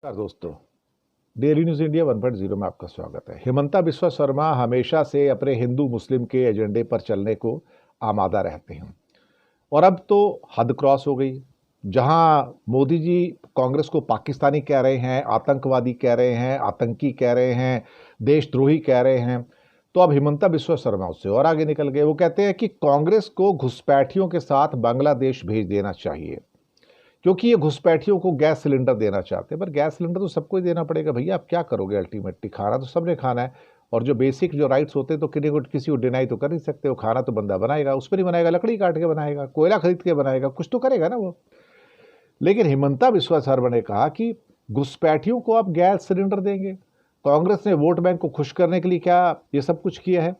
नमस्कार दोस्तों, daily news India 1.0 में आपका स्वागत है। हिमंता बिस्वा शर्मा हमेशा से अपने हिंदू मुस्लिम के एजेंडे पर चलने को आमादा रहते हैं और अब तो हद क्रॉस हो गई। जहां मोदी जी कांग्रेस को पाकिस्तानी कह रहे हैं, आतंकवादी कह रहे हैं, आतंकी कह रहे हैं, देशद्रोही कह रहे हैं, तो अब हिमंता बिस्वा शर्मा उससे और आगे निकल गए। वो कहते हैं कि कांग्रेस को घुसपैठियों के साथ बांग्लादेश भेज देना चाहिए क्योंकि ये घुसपैठियों को गैस सिलेंडर देना चाहते हैं। पर गैस सिलेंडर तो सबको ही देना पड़ेगा भैया, आप क्या करोगे? अल्टीमेटली खाना तो सबने खाना है और जो बेसिक जो राइट्स होते हैं तो किसी को डिनाई तो कर नहीं सकते। वो खाना तो बंदा बनाएगा, उस पर ही बनाएगा, लकड़ी काट के बनाएगा, कोयला खरीद के बनाएगा, कुछ तो करेगा ना वो। लेकिन हिमंता बिस्वा शर्मा ने कहा कि घुसपैठियों को आप गैस सिलेंडर देंगे। कांग्रेस ने वोट बैंक को खुश करने के लिए क्या ये सब कुछ किया है?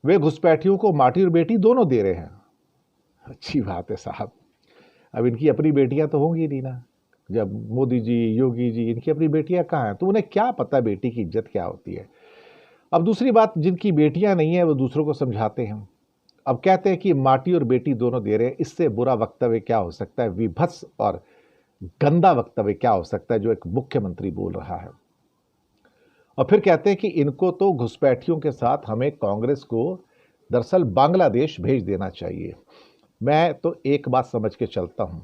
वे घुसपैठियों को माटी और बेटी दोनों दे रहे हैं। अच्छी बात है साहब। अब इनकी अपनी बेटियां तो होंगी नहीं ना। जब मोदी जी, योगी जी, इनकी अपनी बेटियां कहाँ हैं? तो उन्हें क्या पता बेटी की इज्जत क्या होती है। अब दूसरी बात, जिनकी बेटियां नहीं है वो दूसरों को समझाते हैं। अब कहते हैं कि माटी और बेटी दोनों दे रहे हैं। इससे बुरा वक्तव्य क्या हो सकता है, विभत्स और गंदा वक्तव्य क्या हो सकता है जो एक मुख्यमंत्री बोल रहा है। और फिर कहते हैं कि इनको तो घुसपैठियों के साथ हमें कांग्रेस को दरअसल बांग्लादेश भेज देना चाहिए। मैं तो एक बात समझ के चलता हूं,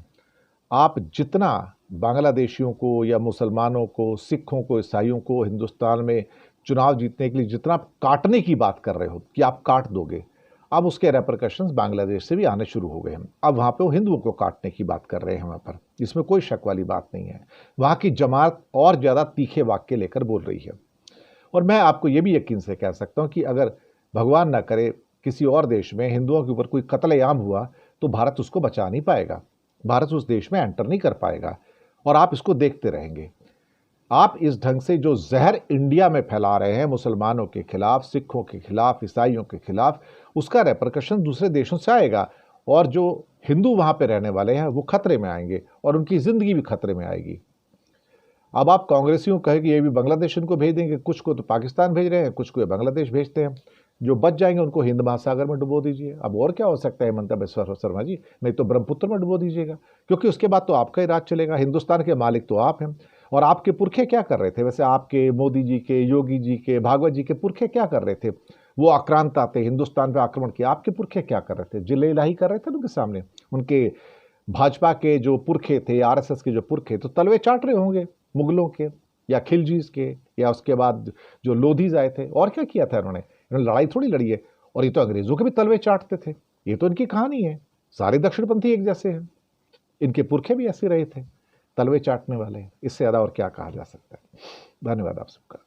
आप जितना बांग्लादेशियों को या मुसलमानों को, सिखों को, ईसाइयों को हिंदुस्तान में चुनाव जीतने के लिए जितना आप काटने की बात कर रहे हो कि आप काट दोगे, अब उसके रेपरकशंस बांग्लादेश से भी आने शुरू हो गए हैं। अब वहां पे वो हिंदुओं को काटने की बात कर रहे हैं वहां पर, इसमें कोई शक वाली बात नहीं है। वहां की जमात और ज्यादा तीखे वाक्य लेकर बोल रही है। और मैं आपको यह भी यकीन से कह सकता हूं कि अगर भगवान ना करे किसी और देश में हिंदुओं के ऊपर कोई कत्लेआम हुआ तो भारत उसको बचा नहीं पाएगा, भारत उस देश में एंटर नहीं कर पाएगा और आप इसको देखते रहेंगे। आप इस ढंग से जो जहर इंडिया में फैला रहे हैं मुसलमानों के खिलाफ, सिखों के खिलाफ, ईसाइयों के खिलाफ, उसका रेपरकशन दूसरे देशों से आएगा और जो हिंदू वहां पे रहने वाले हैं वो खतरे में आएंगे और उनकी जिंदगी भी खतरे में आएगी। अब आप कांग्रेसियों कहे कि ये भी बांग्लादेश उनको भेज देंगे, कुछ को तो पाकिस्तान भेज रहे हैं, कुछ को बांग्लादेश भेजते हैं। जो बच जाएंगे उनको हिंद महासागर में डुबो दीजिए। अब और क्या हो सकता है हिमंता बिस्वा शर्मा जी? नहीं तो ब्रह्मपुत्र में डुबो दीजिएगा, क्योंकि उसके बाद तो आपका ही राज चलेगा। हिंदुस्तान के मालिक तो आप हैं। और आपके पुरखे क्या कर रहे थे वैसे? आपके मोदी जी के, योगी जी के, भागवत जी के पुरखे क्या कर रहे थे? वो आक्रांत आते हिंदुस्तान पे आक्रमण किया, आपके पुरखे क्या कर रहे थे? जिले इलाही कर रहे थे उनके सामने। उनके भाजपा के जो पुरखे थे, आरएसएस के जो पुरखे, तो तलवे चाट रहे होंगे मुगलों के या खिलजीज के, या उसके बाद जो लोधीज आए थे। और क्या किया था इन्होंने लड़ाई थोड़ी लड़ी है। और ये तो अंग्रेजों के भी तलवे चाटते थे। ये तो इनकी कहानी है। सारे दक्षिणपंथी एक जैसे हैं, इनके पुरखे भी ऐसे रहे थे, तलवे चाटने वाले। इससे ज्यादा और क्या कहा जा सकता है। धन्यवाद आप सबका।